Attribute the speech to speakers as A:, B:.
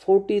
A: 40